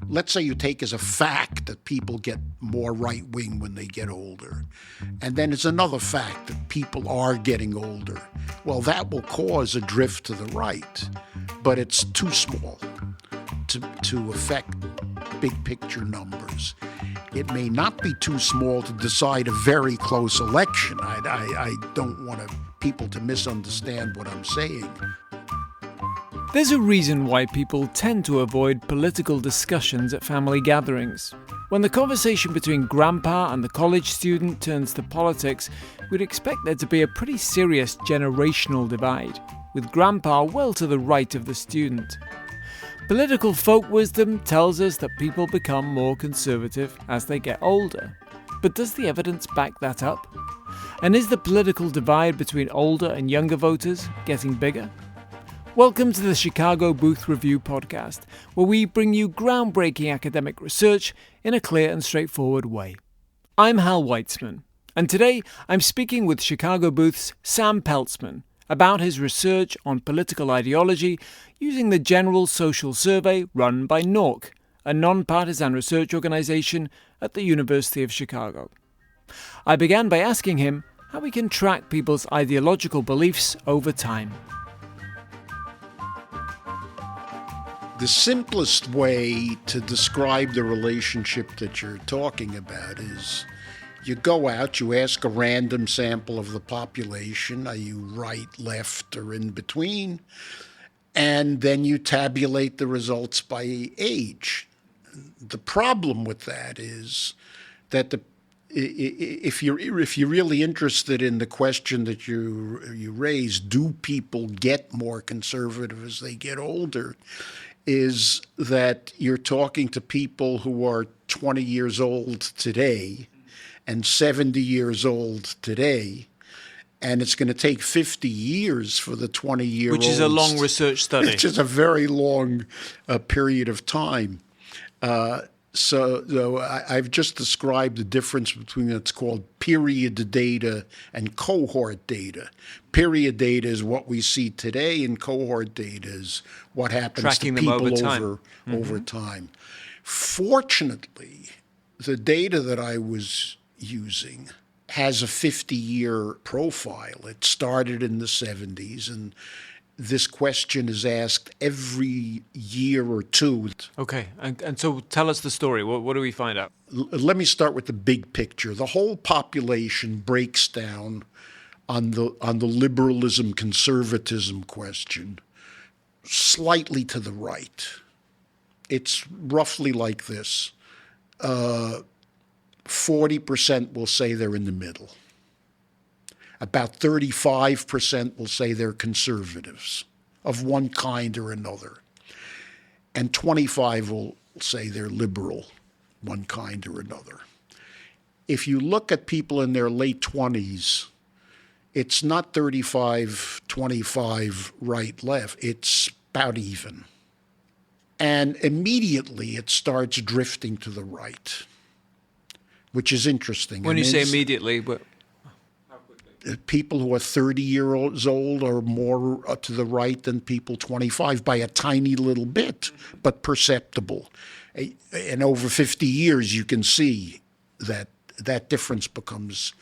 let's say you take as a fact that people get more right-wing when they get older, and then it's another fact that people are getting older. Well, that will cause a drift to the right, but it's too small to affect big picture numbers. It may not be too small to decide a very close election. I don't want people to misunderstand what I'm saying. There's a reason why people tend to avoid political discussions at family gatherings. When the conversation between grandpa and the college student turns to politics, we'd expect there to be a pretty serious generational divide, with grandpa well to the right of the student. Political folk wisdom tells us that people become more conservative as they get older. But does the evidence back that up? And is the political divide between older and younger voters getting bigger? Welcome to the Chicago Booth Review podcast, where we bring you groundbreaking academic research in a clear and straightforward way. I'm Hal Weitzman, and today I'm speaking with Chicago Booth's Sam Peltzman about his research on political ideology using the General Social Survey run by NORC, a non-partisan research organization at the University of Chicago. I began by asking him how we can track people's ideological beliefs over time. The simplest way to describe the relationship that you're talking about is you go out, you ask a random sample of the population, are you right, left, or in between? And then you tabulate the results by age. The problem with that is that if you're really interested in the question that you raise, do people get more conservative as they get older, is that you're talking to people who are 20 years old today and 70 years old today, and it's going to take 50 years for the 20-year-olds. Which is a long research study. Which is a very long period of time. So I've just described the difference between what's called period data and cohort data. Period data is what we see today, and cohort data is what happens Tracking to people over time. time. Fortunately, the data that I was using has a 50-year profile. It started in the 70s, and this question is asked every year or two. Okay, and so tell us the story. What do we find out? Let me start with the big picture. The whole population breaks down on the liberalism conservatism question slightly to the right. It's roughly like this. 40% will say they're in the middle. About 35% will say they're conservatives of one kind or another. And 25% will say they're liberal, one kind or another. If you look at people in their late 20s, it's not 35-25 right-left. It's about even. And immediately it starts drifting to the right, which is interesting. When you say immediately, people who are 30 years old are more to the right than people 25 by a tiny little bit, but perceptible. And over 50 years, you can see that that difference becomes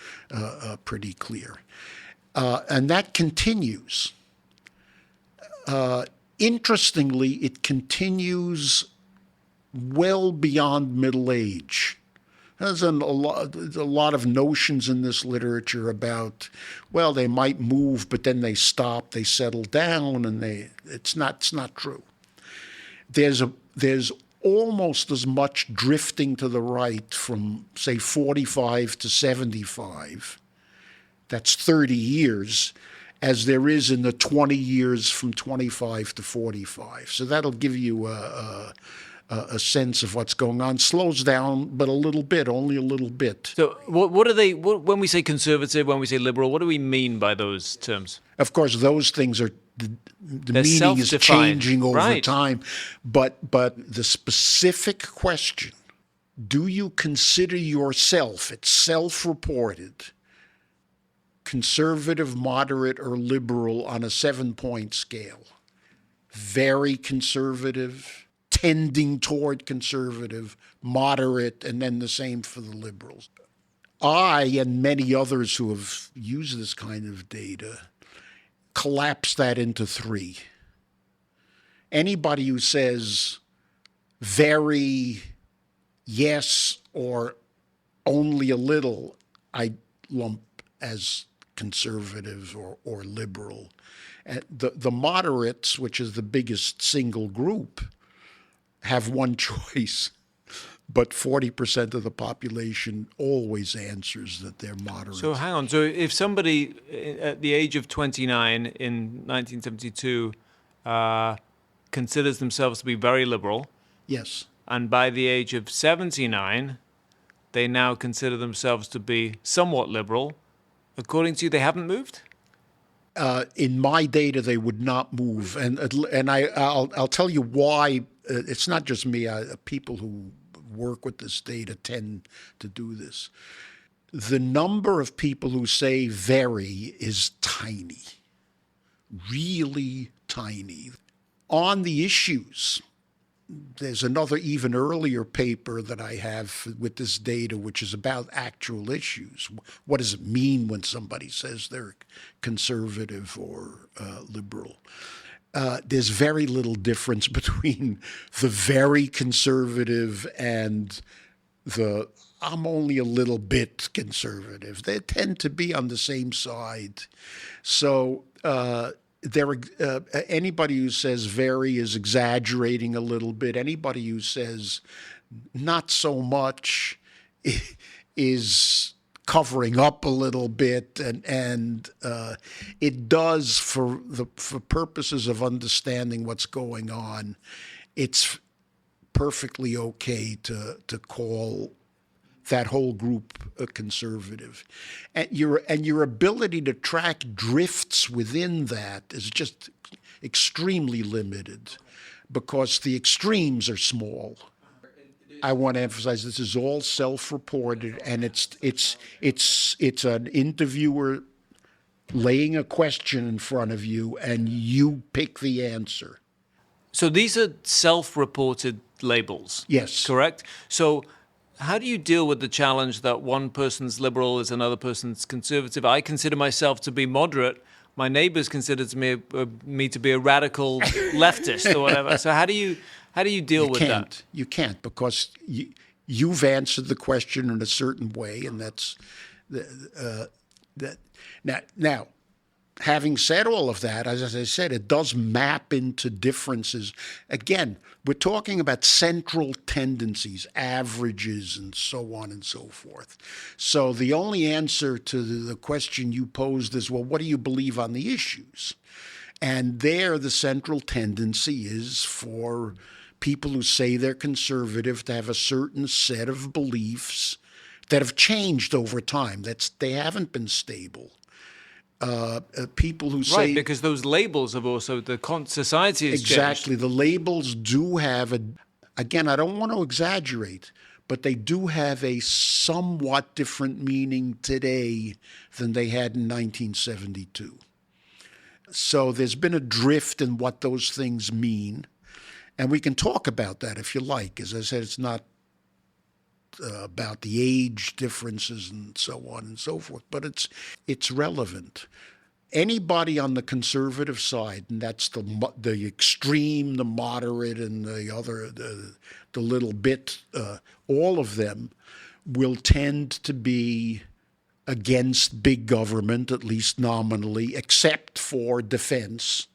pretty clear. And that continues. Interestingly, it continues well beyond middle age. There's a lot of notions in this literature about, well, they might move, but then they stop, they settle down, and it's not true. There's almost as much drifting to the right from, say, 45 to 75, that's 30 years, as there is in the 20 years from 25 to 45. So that'll give you a sense of what's going on. Slows down, but a little bit, only a little bit. So what are they, when we say conservative, when we say liberal, what do we mean by those terms? Of course, those things are, the meaning is changing over time. But the specific question, do you consider yourself, it's self-reported, conservative, moderate, or liberal on a 7-point scale? Very conservative, tending toward conservative, moderate, and then the same for the liberals. I and many others who have used this kind of data collapse that into three. Anybody who says very yes or only a little, I lump as conservative or liberal. And the moderates, which is the biggest single group, have one choice, but 40% of the population always answers that they're moderate. So hang on. So if somebody at the age of 29 in 1972 considers themselves to be very liberal, yes, and by the age of 79, they now consider themselves to be somewhat liberal, according to you, they haven't moved? In my data, they would not move, and I'll tell you why. It's not just me. People who work with this data tend to do this. The number of people who say very is tiny, really tiny. On the issues, there's another even earlier paper that I have with this data, which is about actual issues. What does it mean when somebody says they're conservative or liberal? There's very little difference between the very conservative and the I'm only a little bit conservative. They tend to be on the same side. So anybody who says very is exaggerating a little bit. Anybody who says not so much is covering up a little bit, and it does for purposes of understanding what's going on. It's perfectly okay to call that whole group conservative, and your ability to track drifts within that is just extremely limited, because the extremes are small. I want to emphasize this is all self-reported, and it's an interviewer laying a question in front of you, and you pick the answer. So these are self-reported labels. Yes. Correct? So how do you deal with the challenge that one person's liberal is another person's conservative? I consider myself to be moderate. My neighbors consider me to be a radical leftist or whatever. So how do you deal with that? You can't, because you've answered the question in a certain way, and that's that. Now, having said all of that, as I said, it does map into differences. Again, we're talking about central tendencies, averages, and so on and so forth. So the only answer to the question you posed is, well, what do you believe on the issues? And there, the central tendency is for people who say they're conservative to have a certain set of beliefs that have changed over time. They haven't been stable. People who say... Right, because those labels have also, society has changed. Exactly. The labels do have again, I don't want to exaggerate, but they do have a somewhat different meaning today than they had in 1972. So there's been a drift in what those things mean. And we can talk about that if you like. As I said, it's not about the age differences and so on and so forth, but it's relevant. Anybody on the conservative side, and that's the extreme, the moderate, and the other, the little bit, all of them will tend to be against big government, at least nominally, except for defense.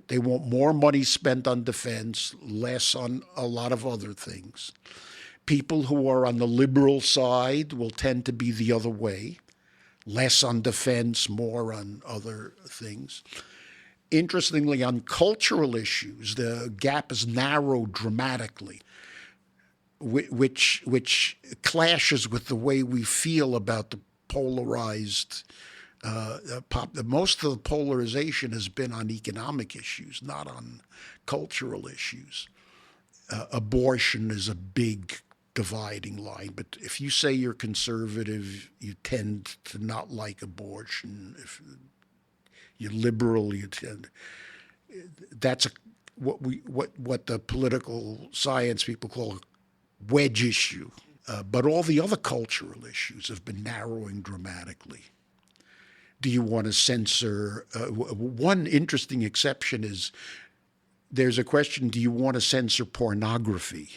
They want more money spent on defense, less on a lot of other things. People who are on the liberal side will tend to be the other way, less on defense, more on other things. Interestingly, on cultural issues, the gap has narrowed dramatically, which clashes with the way we feel about the polarized most of the polarization has been on economic issues, not on cultural issues. Abortion is a big dividing line, but if you say you're conservative, you tend to not like abortion. If you're liberal, you tend. That's what the political science people call a wedge issue. But all the other cultural issues have been narrowing dramatically. Do you want to censor? One interesting exception is there's a question, do you want to censor pornography?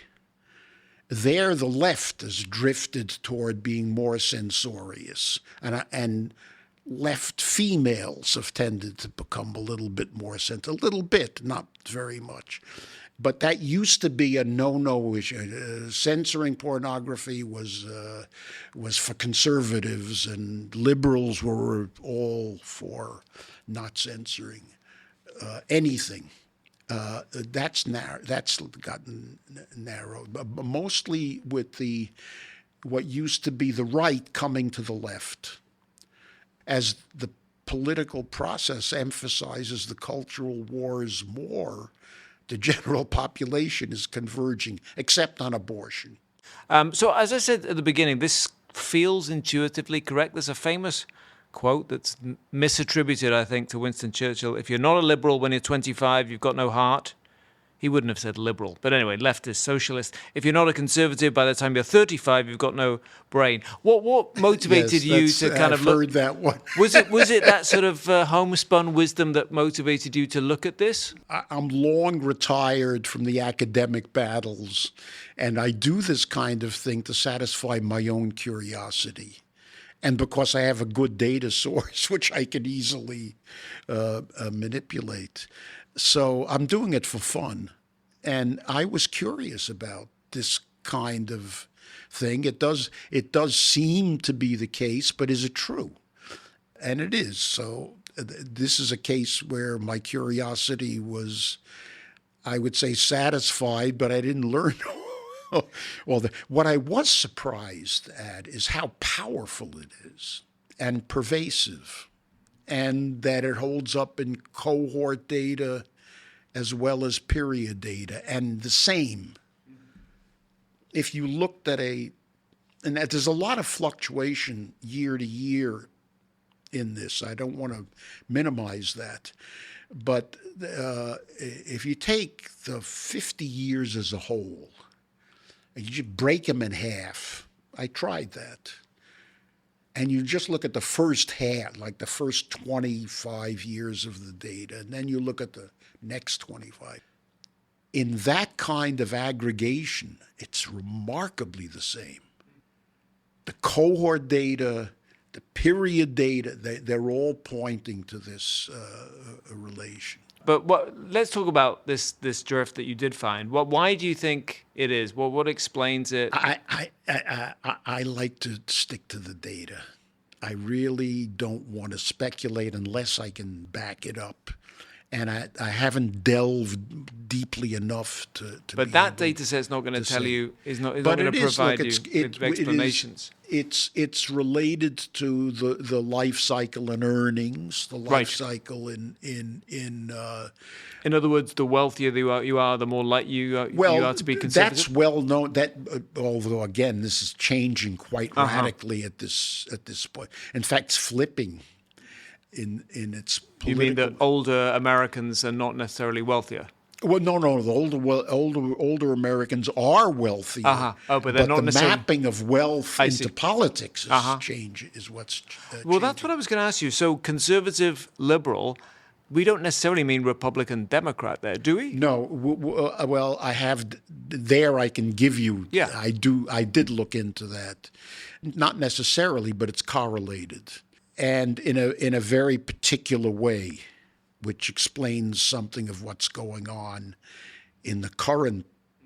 There, the left has drifted toward being more censorious, and left females have tended to become a little bit more a little bit, not very much. But that used to be a no-no issue. Censoring pornography was for conservatives, and liberals were all for not censoring anything. That's gotten narrowed, mostly with what used to be the right coming to the left. As the political process emphasizes the cultural wars more, the general population is converging, except on abortion. So as I said at the beginning, this feels intuitively correct. There's a famous quote that's misattributed, I think, to Winston Churchill. If you're not a liberal when you're 25, you've got no heart. He wouldn't have said liberal. But anyway, leftist, socialist. If you're not a conservative by the time you're 35, you've got no brain. What motivated you to kind of look? I've heard that one. Was it that sort of homespun wisdom that motivated you to look at this? I'm long retired from the academic battles, and I do this kind of thing to satisfy my own curiosity. And because I have a good data source, which I can easily manipulate. So I'm doing it for fun. And I was curious about this kind of thing. It does seem to be the case, but is it true? And it is. So this is a case where my curiosity was, I would say, satisfied, but I didn't learn. Well, what I was surprised at is how powerful it is and pervasive, and that it holds up in cohort data as well as period data, and the same. If you looked at and there's a lot of fluctuation year to year in this. I don't want to minimize that. But if you take the 50 years as a whole, and you just break them in half. I tried that. And you just look at the first half, like the first 25 years of the data, and then you look at the next 25. In that kind of aggregation, it's remarkably the same. The cohort data, the period data, they're all pointing to this relation. But let's talk about this drift that you did find. Why do you think it is? What explains it? I like to stick to the data. I really don't want to speculate unless I can back it up. And I haven't delved deeply enough to. But that data set's not going to tell you, is not going to provide you with explanations. It's related to the life cycle and earnings, the life cycle in. In other words, the wealthier you are, the more likely you are to be conservative. That's well known. That although again, this is changing quite radically at this point. In fact, it's flipping. In its political. You mean that older Americans are not necessarily wealthier? Well, no. The older Americans are wealthier. Oh, but they're not necessarily. The mapping of wealth into politics is what's changing. Well, that's what I was going to ask you. So conservative, liberal, we don't necessarily mean Republican, Democrat there, do we? No. Well, I have there. I can give you. Yeah. I did look into that. Not necessarily, but it's correlated. And in a very particular way, which explains something of what's going on in the current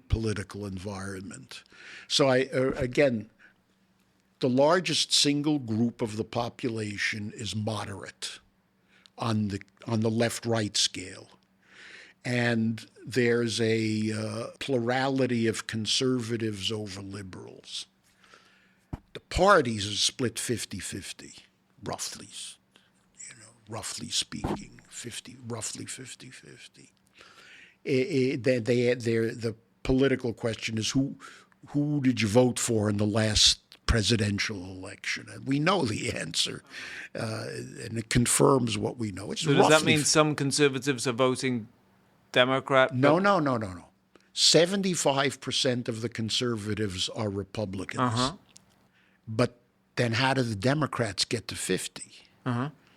political environment. So again, the largest single group of the population is moderate on the left-right scale, and there's a plurality of conservatives over liberals. The parties are split 50-50. Roughly speaking, roughly 50-50. The political question is who did you vote for in the last presidential election? And we know the answer, and it confirms what we know. So does that mean some conservatives are voting Democrat. No. 75% of the conservatives are Republicans. But then how do the Democrats get to 50?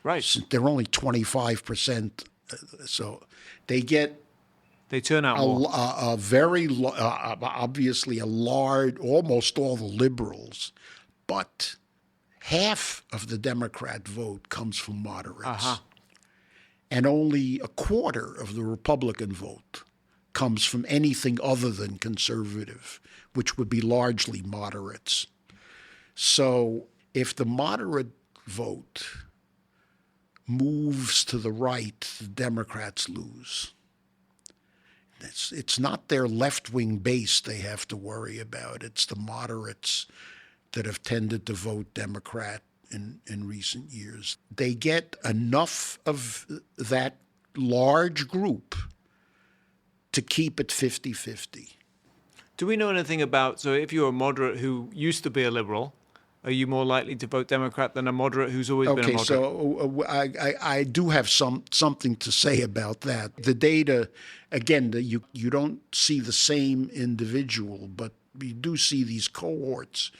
Right. So they're only 25%. So they get They turn out more. obviously a large, almost all the liberals, but half of the Democrat vote comes from moderates. And only a quarter of the Republican vote comes from anything other than conservative, which would be largely moderates. So if the moderate vote moves to the right, the Democrats lose. It's not their left-wing base they have to worry about. It's the moderates that have tended to vote Democrat in recent years. They get enough of that large group to keep it 50-50. Do we know anything about, so if you're a moderate who used to be a liberal, are you more likely to vote Democrat than a moderate who's always been a moderate? So I do have something to say about that. The data, again, you don't see the same individual, but you do see these cohorts.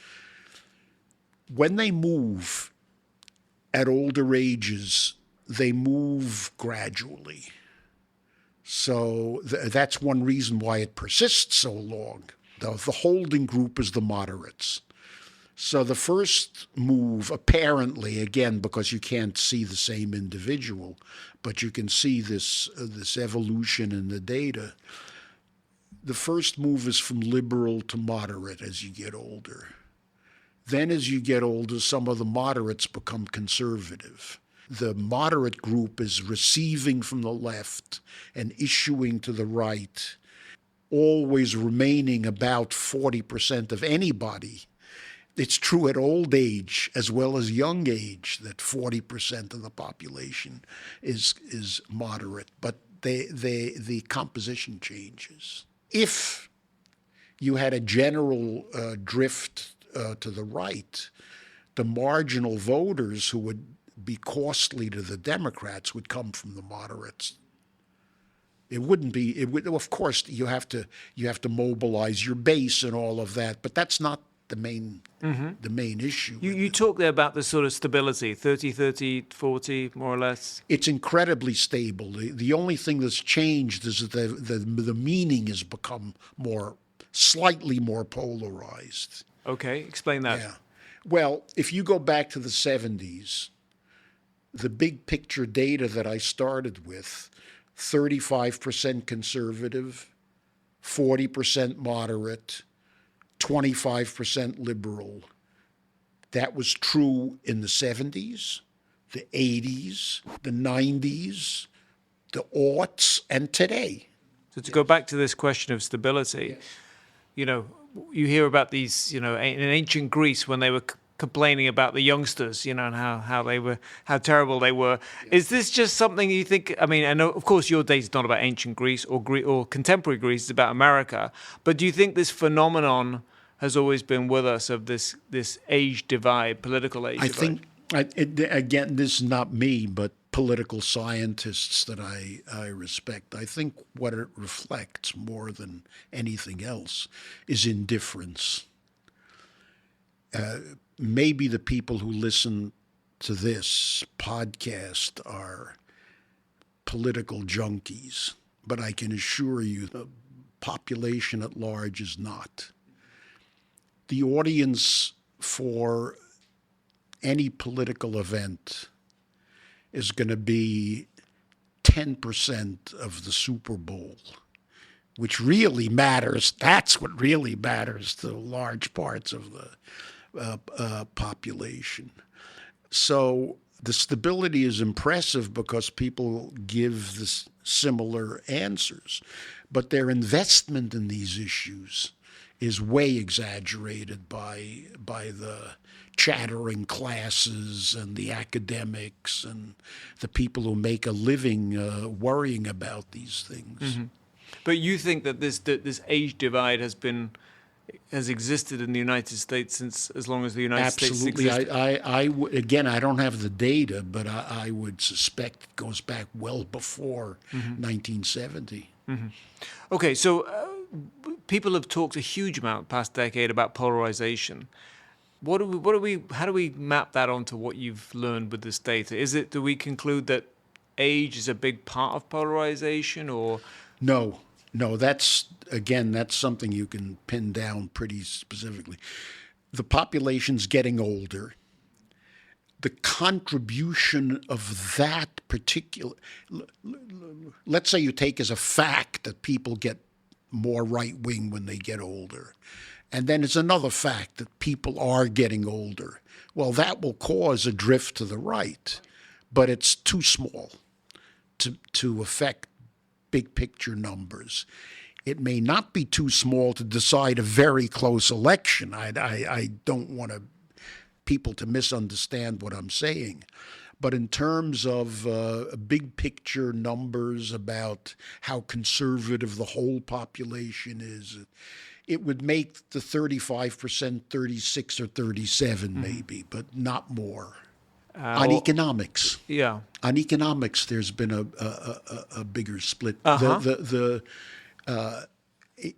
When they move at older ages, they move gradually. So that's one reason why it persists so long. The holding group is the moderates. So the first move, apparently, again, because you can't see the same individual, but you can see this evolution in the data. The first move is from liberal to moderate as you get older. Then as you get older, some of the moderates become conservative. The moderate group is receiving from the left and issuing to the right, always remaining about 40% of anybody. It's true at old age as well as young age that 40% of the population is moderate, but the composition changes. If you had a general drift to the right, the marginal voters who would be costly to the Democrats would come from the moderates. It wouldn't be. It would, of course, you have to mobilize your base and all of that, but that's not the main issue. You talk there about the sort of stability, 30, 40, more or less. It's incredibly stable. The only thing that's changed is that the meaning has become slightly more polarized. Okay, explain that. Yeah. Well, if you go back to the 70s, the big picture data that I started with, 35% conservative, 40% moderate, 25% liberal. That was true in the 70s, the 80s, the 90s, the aughts, and today. So to go back to this question of stability, yes. You hear about these, in ancient Greece when they were complaining about the youngsters, and how terrible they were. Yes. Is this just something you think? I mean, I know, of course, your data is not about ancient Greece or contemporary Greece; it's about America. But do you think this phenomenon has always been with us of this age divide, political age divide? I think, again, this is not me, but political scientists that I respect. I think what it reflects more than anything else is indifference. Maybe the people who listen to this podcast are political junkies, but I can assure you the population at large is not. The audience for any political event is going to be 10% of the Super Bowl, which really matters. That's what really matters to large parts of the population. So the stability is impressive because people give this similar answers, but their investment in these issues is way exaggerated by the chattering classes and the academics and the people who make a living worrying about these things. Mm-hmm. But you think that this age divide has existed in the United States since as long as the United States existed? Absolutely. Again, I don't have the data, but I would suspect it goes back well before 1970. Okay, so people have talked a huge amount past decade about polarization. How do we map that onto what you've learned with this data? Do we conclude that age is a big part of polarization, or? No, that's something you can pin down pretty specifically. The population's getting older. The contribution of that particular, let's say you take as a fact that people get more right-wing when they get older. And then it's another fact that people are getting older. Well, that will cause a drift to the right, but it's too small to affect big picture numbers. It may not be too small to decide a very close election. I don't want people to misunderstand what I'm saying. But in terms of big picture numbers about how conservative the whole population is, it would make the 35% 36 or 37 maybe, but not more. On economics. Yeah. On economics, there's been a bigger split.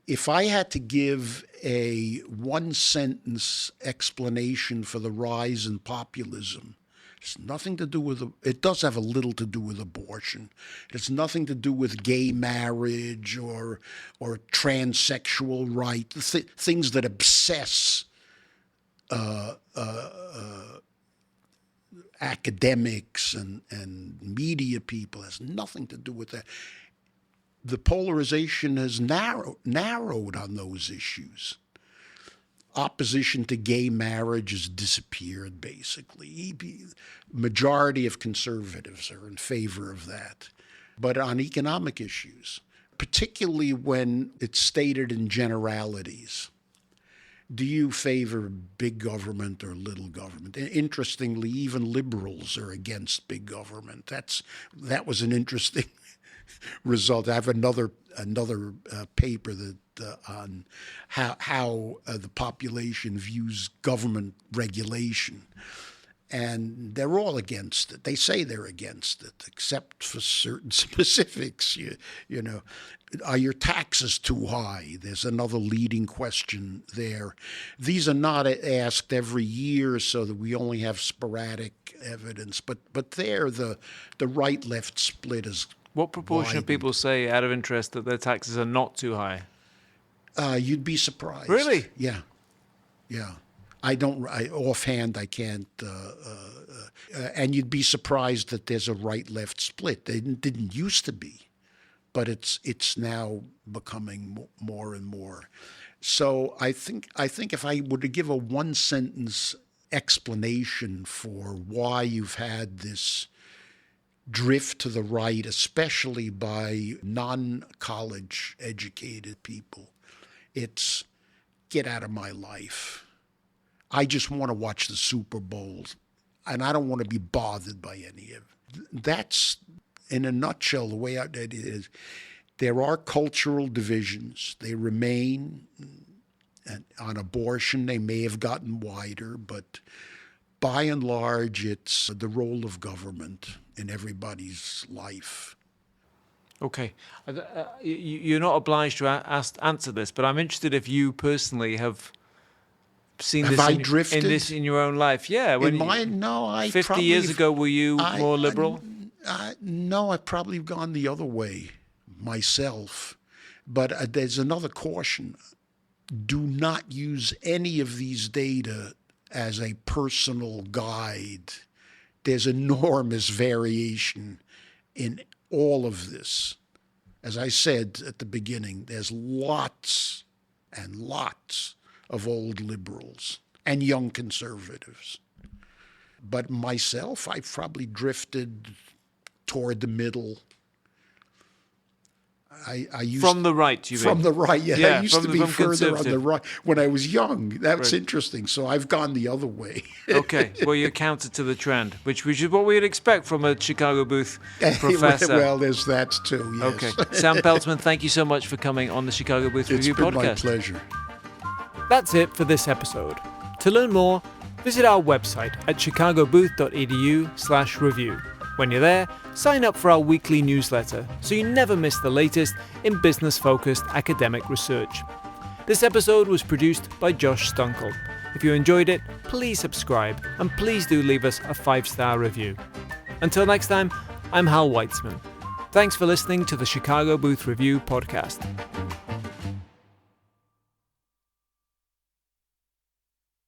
If I had to give a one-sentence explanation for the rise in populism, it's nothing to do with it does have a little to do with abortion. It's nothing to do with gay marriage or transsexual rights, things that obsess academics and media people. It has nothing to do with that. The polarization has narrowed on those issues. Opposition to gay marriage has disappeared, basically. Majority of conservatives are in favor of that. But on economic issues, particularly when it's stated in generalities, do you favor big government or little government? Interestingly, even liberals are against big government. That was an interesting result. I have another paper that on how the population views government regulation, and they're all against it. They say they're against it, except for certain specifics. You know, are your taxes too high? There's another leading question there. These are not asked every year, so that we only have sporadic evidence. But there, the right-left split is. What proportion of people say, out of interest, that their taxes are not too high? You'd be surprised. Really? Yeah. Offhand, I can't. And you'd be surprised that there's a right-left split. They didn't used to be, but it's now becoming more and more. So I think if I were to give a one-sentence explanation for why you've had this drift to the right, especially by non-college educated people, it's get out of my life. I just want to watch the Super Bowl, and I don't want to be bothered by any of it. That's, in a nutshell, the way it is. There are cultural divisions. They remain. And on abortion, they may have gotten wider, but by and large, it's the role of government in everybody's life. Okay. You're not obliged to answer this, but I'm interested if you personally have seen this in your own life. Yeah. I 50 years ago, were you more liberal? No, I've probably gone the other way myself. But there's another caution. Do not use any of these data as a personal guide. There's enormous variation in all of this. As I said at the beginning, there's lots and lots of old liberals and young conservatives. But myself, I've probably drifted toward the middle. From the right, you mean? From the right, yeah. I used to be further on the right when I was young. That's interesting. So I've gone the other way. Okay. Well, you're counter to the trend, which is what we'd expect from a Chicago Booth professor. Well, there's that too, yes. Okay. Sam Peltzman, thank you so much for coming on the Chicago Booth Review Podcast. It's been my pleasure. That's it for this episode. To learn more, visit our website at chicagobooth.edu/review. When you're there, sign up for our weekly newsletter so you never miss the latest in business-focused academic research. This episode was produced by Josh Stunkel. If you enjoyed it, please subscribe and please do leave us a 5-star review. Until next time, I'm Hal Weitzman. Thanks for listening to the Chicago Booth Review podcast.